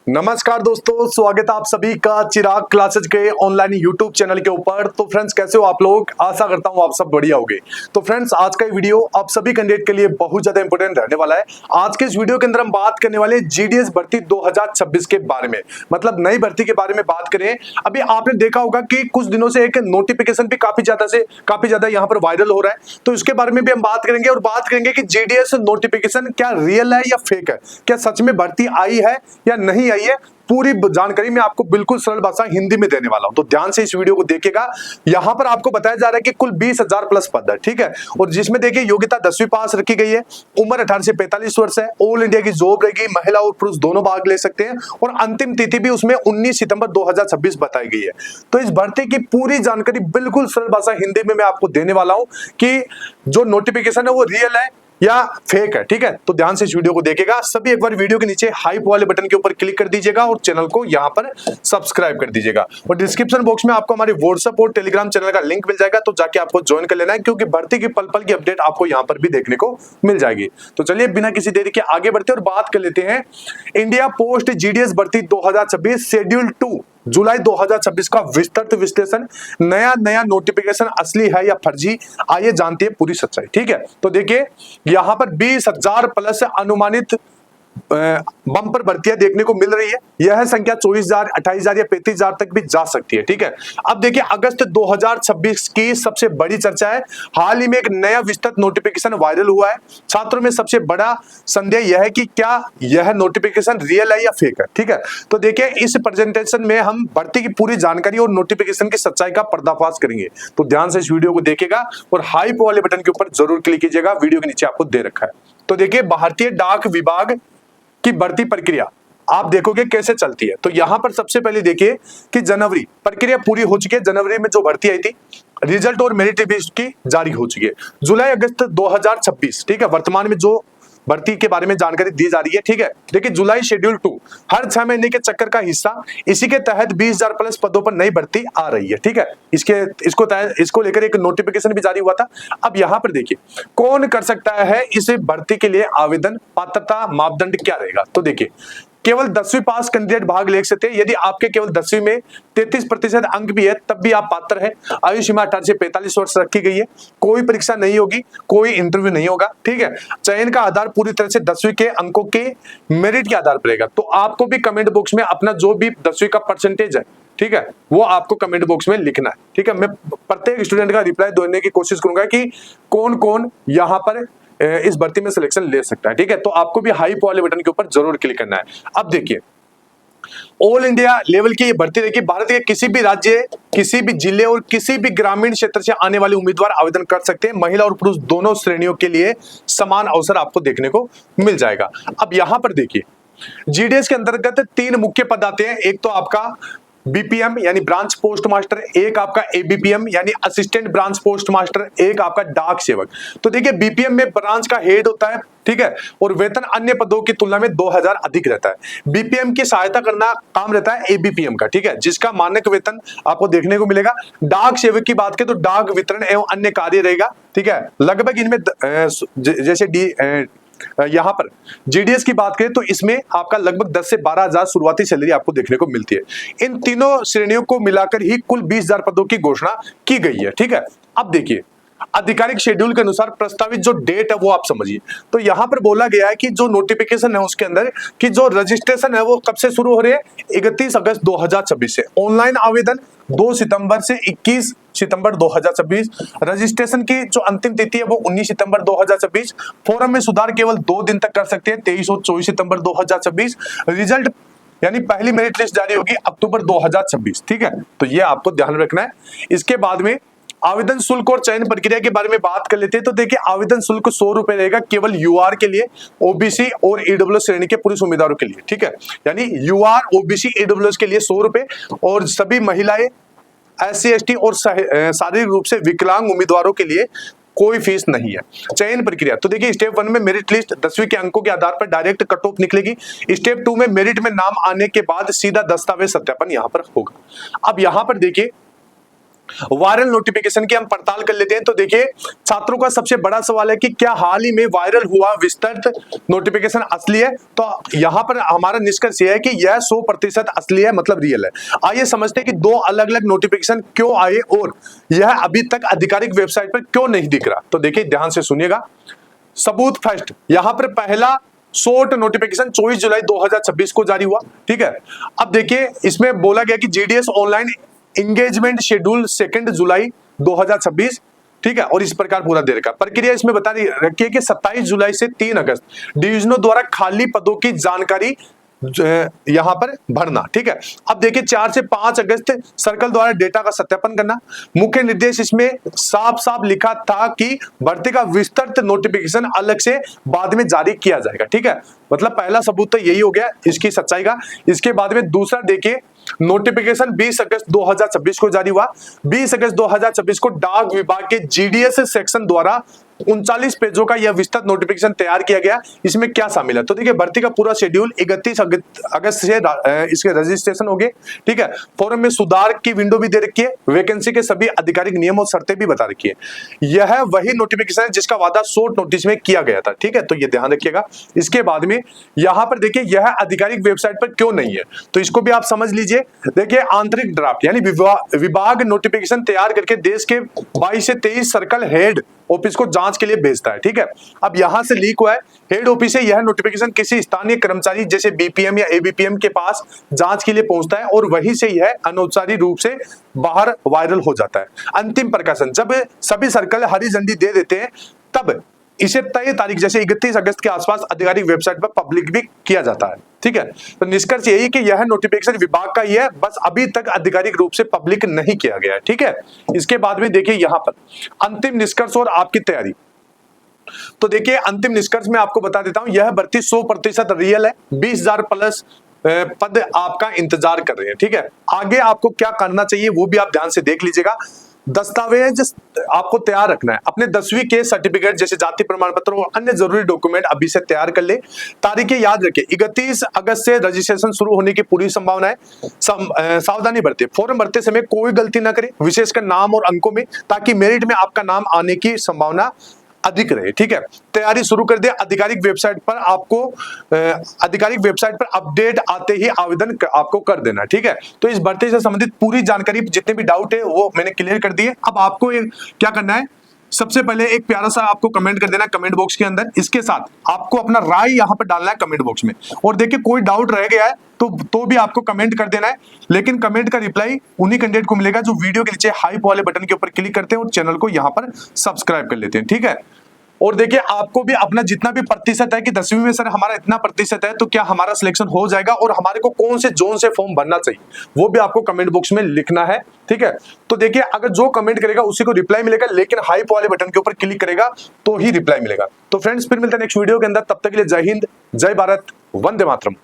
नमस्कार दोस्तों, स्वागत है आप सभी का चिराग क्लासेज के ऑनलाइन यूट्यूब चैनल के ऊपर। तो फ्रेंड्स, कैसे हो आप लोग? आशा करता हूं आप सब बढ़िया होंगे। तो फ्रेंड्स, आज का ये वीडियो आप सभी कैंडिडेट के लिए बहुत ज्यादा इंपॉर्टेंट रहने वाला है। आज के इस वीडियो के अंदर हम बात करने वाले जीडीएस भर्ती 2026 के बारे में, मतलब नई भर्ती के बारे में बात करें। अभी आपने देखा होगा कि कुछ दिनों से एक नोटिफिकेशन भी काफी ज्यादा यहाँ पर वायरल हो रहा है, तो इसके बारे में भी हम बात करेंगे और बात करेंगे कि जीडीएस नोटिफिकेशन क्या रियल है या फेक है, क्या सच में भर्ती आई है या नहीं आई है। पूरी जानकारी मैं आपको बिल्कुल सरल भाषा हिंदी में देने वाला हूं, तो ध्यान से इस वीडियो को देखिएगा। यहां पर आपको बताया जा रहा है कि कुल 20,000 प्लस पद है, ठीक है। और जिसमें देखिए योग्यता 10वीं पास रखी गई है, उम्र 18 से 45 वर्ष है, ऑल इंडिया की जॉब रहेगी, महिला और पुरुष दोनों भाग ले सकते हैं और अंतिम तिथि भी उसमें 19 सितंबर 2026 बताई गई है। तो इस भर्ती की पूरी जानकारी बिल्कुल सरल भाषा हिंदी में मैं आपको देने वाला हूं कि जो नोटिफिकेशन है वो रियल है या फेक है, ठीक है। तो ध्यान से इस वीडियो को देखिएगा। सभी एक बार वीडियो के नीचे हाइप वाले बटन के ऊपर क्लिक कर दीजिएगा और चैनल को यहां पर सब्सक्राइब कर दीजिएगा। और डिस्क्रिप्शन बॉक्स में आपको हमारे व्हाट्सएप और टेलीग्राम चैनल का लिंक मिल जाएगा, तो जाके आपको ज्वाइन कर लेना है, क्योंकि भर्ती की पल पल की अपडेट आपको यहां पर भी देखने को मिल जाएगी। तो चलिए बिना किसी देरी के आगे बढ़ते और बात कर लेते हैं इंडिया पोस्ट जीडीएस भर्ती 2026 शेड्यूल 2 जुलाई 2026 का विस्तृत विश्लेषण। नया नोटिफिकेशन असली है या फर्जी, आइए जानते हैं पूरी सच्चाई, ठीक है। तो देखिए यहां पर 20,000 प्लस अनुमानित बम्पर भर्तियां देखने को मिल रही है। यह संख्या 24,000, 28,000 या 35,000 तक भी जा सकती है, ठीक है। अब देखिए अगस्त 2026 की सबसे बड़ी चर्चा है। हाल ही में एक नया विस्तृत नोटिफिकेशन वायरल हुआ है। छात्रों में सबसे बड़ा संदेह यह है कि क्या यह नोटिफिकेशन रियल है या फेक है, ठीक है। तो देखिए इस प्रेजेंटेशन में हम भर्ती की पूरी जानकारी और नोटिफिकेशन की सच्चाई का पर्दाफाश करेंगे। तो ध्यान से इस वीडियो को देखिएगा और हाइप वाले बटन के ऊपर जरूर क्लिक कीजिएगा, वीडियो के नीचे आपको दे रखा है। तो देखिए भारतीय डाक विभाग की भर्ती प्रक्रिया आप देखोगे कैसे चलती है। तो यहां पर सबसे पहले देखिए कि जनवरी प्रक्रिया पूरी हो चुकी है। जनवरी में जो भर्ती आई थी, रिजल्ट और मेरिट लिस्ट की जारी हो चुकी है। जुलाई अगस्त 2026, ठीक है, वर्तमान में जो भर्ती के बारे में जानकारी दी जा रही है, ठीक है। देखिए जुलाई शेड्यूल 2 हर 6 महीने के चक्कर का हिस्सा, इसी के तहत 20,000 प्लस पदों पर नई भर्ती आ रही है, ठीक है। इसको लेकर एक नोटिफिकेशन भी जारी हुआ था। अब यहां पर देखिए कौन कर सकता है इस भर्ती के लिए आवेदन, पात्रता मापदंड क्या रहेगा। तो देखिए केवल 10वीं पास कैंडिडेट भाग ले सकते हैं। यदि आपके केवल 10वीं में 33% अंक भी है तब भी आप पात्र हैं। आयु सीमा 18 से 45 वर्ष रखी गई है। कोई परीक्षा नहीं होगी, कोई इंटरव्यू नहीं होगा, ठीक है। चयन का आधार पूरी तरह से 10वीं के अंकों के मेरिट के आधार पर रहेगा। तो आपको भी कमेंट बॉक्स में अपना जो भी 10वीं का परसेंटेज है, ठीक है, वो आपको कमेंट बॉक्स में लिखना है, ठीक है। मैं प्रत्येक स्टूडेंट का रिप्लाई देने की कोशिश करूंगा कि कौन कौन यहां पर इस भर्ती में सिलेक्शन ले सकता है, ठीक है। तो आपको भी हाइप वाले बटन के ऊपर जरूर क्लिक करना है। अब देखिए ऑल इंडिया लेवल की ये भर्ती देखिए, भारत के किसी भी राज्य, किसी भी जिले और किसी भी ग्रामीण क्षेत्र से आने वाले उम्मीदवार आवेदन कर सकते हैं। महिला और पुरुष दोनों श्रेणियों के लिए समान अवसर आपको देखने को मिल जाएगा। अब यहां पर देखिए जीडीएस के अंतर्गत 3 मुख्य पद आते हैं। एक तो आपका बीपीएम यानी ब्रांच पोस्ट मास्टर, एक आपका एबीपीएम यानी असिस्टेंट ब्रांच पोस्ट मास्टर, एक आपका डाक सेवक। तो देखिए बीपीएम में ब्रांच का हेड होता है, ठीक है, और वेतन अन्य पदों की तुलना में 2,000 अधिक रहता है। बीपीएम की सहायता करना काम रहता है एबीपीएम का, ठीक है, जिसका मानक वेतन आपको देखने को मिलेगा। डाक सेवक की बात करें तो डाक वितरण एवं अन्य कार्य रहेगा, ठीक है। लगभग इनमें जैसे यहां पर जीडीएस की बात करें तो इसमें आपका लगभग 10 से 12,000 शुरुआती सैलरी आपको देखने को मिलती है। इन तीनों श्रेणियों को मिलाकर ही कुल 20,000 पदों की घोषणा की गई है, ठीक है। अब देखिए आधिकारिक शेड्यूल के अनुसार प्रस्तावित जो डेट है वो आप समझिए। तो यहां पर बोला गया है कि जो नोटिफिकेशन है उसके अंदर कि जो रजिस्ट्रेशन है वो कब से शुरू हो रही है, 31 अगस्त 2026 से। ऑनलाइन आवेदन 2 सितंबर से 21 सितंबर 2026। रजिस्ट्रेशन की जो अंतिम तिथि है वो 19 सितंबर 2026। फॉर्म में सुधार केवल 2 दिन तक कर सकते हैं, 23 और 24 सितंबर 2026। रिजल्ट यानी पहली मेरिट लिस्ट जारी होगी अक्टूबर 2026, ठीक है। तो ये आपको ध्यान रखना है। इसके बाद में आवेदन शुल्क और चयन प्रक्रिया के बारे में बात कर लेते हैं। तो देखिए आवेदन शुल्क 100 रुपए रहेगा केवल यूआर के लिए, ओबीसी और ईडब्ल्यूएस श्रेणी के पुरुष उम्मीदवारों के लिए, ठीक है। यानी यूआर, ओबीसी, ईडब्ल्यूएस के लिए 100 रुपए और सभी महिलाएं, एससी, एसटी और शारीरिक रूप से विकलांग उम्मीदवारों के लिए कोई फीस नहीं है। चयन प्रक्रिया तो देखिए स्टेप 1 में मेरिट लिस्ट 10वीं के अंकों के आधार पर डायरेक्ट कट ऑफ निकलेगी। स्टेप 2 में मेरिट में नाम आने के बाद सीधा दस्तावेज सत्यापन यहां पर होगा। अब यहां पर देखिए वायरल नोटिफिकेशन की हम पड़ताल कर लेते हैं। तो देखिए छात्रों का सबसे बड़ा सवाल है कि क्या हाल ही में वायरल हुआ विस्तृत नोटिफिकेशन असली है? तो यहां पर हमारा निष्कर्ष यह है कि यह 100% असली है, मतलब रियल है। आइए समझते हैं कि दो अलग अलग नोटिफिकेशन क्यों आए और यह अभी तक आधिकारिक वेबसाइट पर क्यों नहीं दिख रहा। तो देखिए ध्यान से सुनिएगा। सबूत फर्स्ट, यहां पर पहला शॉर्ट नोटिफिकेशन 24 जुलाई 2026 को जारी हुआ। ठीक है, अब देखिए इसमें बोला गया कि जीडीएस ऑनलाइन एंगेजमेंट शेड्यूल 2 जुलाई 2026। ठीक है, और इस प्रकार पूरा दे रखा। प्रक्रिया इसमें बता रखी है कि 27 जुलाई से 3 अगस्त डिवीजनों द्वारा खाली पदों की जानकारी यहां पर भरना। ठीक है, अब देखिए 4 से 5 अगस्त सर्कल द्वारा डेटा का सत्यापन करना। मुख्य निर्देश इसमें साफ साफ लिखा था कि भर्ती का विस्तृत नोटिफिकेशन अलग से बाद में जारी किया जाएगा। ठीक है, मतलब पहला सबूत तो यही हो गया इसकी सच्चाई का। इसके बाद में दूसरा देखिए, नोटिफिकेशन 20 अगस्त 2026 को जारी हुआ। 20 अगस्त 2026 को डाक विभाग के जीडीएस सेक्शन द्वारा 39 पेजों का यह विस्तृत नोटिफिकेशन तैयार किया गया। इसमें क्या शामिल है? तो देखिए भर्ती का पूरा शेड्यूल 31 अगस्त से इसके रजिस्ट्रेशन हो गए। ठीक है, फॉर्म में सुधार की विंडो भी दे रखी है, वैकेंसी के सभी आधिकारिक नियम और शर्तें भी बता रखी है। यह वही नोटिफिकेशन है जिसका वादा शॉर्ट नोटिस में किया गया था। ठीक है, तो ये ध्यान रखिएगा। इसके बाद में यहां पर देखिए यह आधिकारिक वेबसाइट पर क्यों नहीं है, तो इसको भी आप समझ लीजिए। देखिए आंतरिक ड्राफ्ट यानी विभाग नोटिफिकेशन तैयार करके देश के 22 से 23 सर्कल हेड ऑफिस को जांच के लिए भेजता है। ठीक है, अब यहां से लीक हुआ है, हेड ऑफिस से यह नोटिफिकेशन किसी स्थानीय कर्मचारी जैसे बीपीएम या एबीपीएम के पास जांच के लिए पहुंचता है और वहीं से यह अनौपचारिक रूप से बाहर वायरल हो जाता है। अंतिम प्रकाशन जब सभी सर्कल हरी झंडी दे देते हैं तब इसे तय तारीख जैसे 31 अगस्त के आसपास आधिकारिक वेबसाइट पर पब्लिक भी किया जाता है। ठीक है, तो निष्कर्ष यही कि यह नोटिफिकेशन विभाग का ही है, बस अभी तक आधिकारिक रूप से पब्लिक नहीं किया गया है। ठीक है, इसके बाद में देखिए यहां पर अंतिम निष्कर्ष और आपकी तैयारी। तो देखिए अंतिम निष्कर्ष में आपको बता देता हूं, यह भर्ती 100% रियल है। 20,000 प्लस पद आपका इंतजार कर रहे हैं। ठीक है, आगे आपको क्या करना चाहिए वो भी आप ध्यान से देख लीजिएगा। दस्तावेज आपको तैयार रखना है, अपने 10वीं के सर्टिफिकेट जैसे जाति प्रमाण पत्र और अन्य जरूरी डॉक्यूमेंट अभी से तैयार कर ले। तारीखें याद रखें, 31 अगस्त से रजिस्ट्रेशन शुरू होने की पूरी संभावना है। सावधानी बरते, फॉर्म भरते समय कोई गलती ना करें, विशेषकर नाम और अंकों में, ताकि मेरिट में आपका नाम आने की संभावना अधिक रहे। ठीक है, तैयारी शुरू कर दे। आधिकारिक वेबसाइट पर अपडेट आते ही आवेदन आपको कर देना। ठीक है, तो इस भर्ती से संबंधित पूरी जानकारी जितने भी डाउट है वो मैंने क्लियर कर दी है। अब आपको क्या करना है, सबसे पहले एक प्यारा सा आपको कमेंट कर देना कमेंट बॉक्स के अंदर। इसके साथ आपको अपना राय यहां पर डालना है कमेंट बॉक्स में। और देखिए कोई डाउट रह गया है तो भी आपको कमेंट कर देना है, लेकिन कमेंट का रिप्लाई उन्हीं कैंडिडेट को मिलेगा जो वीडियो के नीचे हाइप वाले बटन के ऊपर क्लिक करते हैं और चैनल को यहां पर सब्सक्राइब कर लेते हैं। ठीक है, और देखिए आपको भी अपना जितना भी प्रतिशत है कि 10वीं में सर हमारा इतना प्रतिशत है तो क्या हमारा सिलेक्शन हो जाएगा और हमारे को कौन से जोन से फॉर्म भरना चाहिए वो भी आपको कमेंट बॉक्स में लिखना है। ठीक है, तो देखिए अगर जो कमेंट करेगा उसी को रिप्लाई मिलेगा, लेकिन हाइप वाले बटन के ऊपर क्लिक करेगा तो ही रिप्लाई मिलेगा। तो फ्रेंड्स फिर मिलते हैं नेक्स्ट वीडियो के अंदर, तब तक के लिए जय हिंद, जय भारत, वंदे मातरम।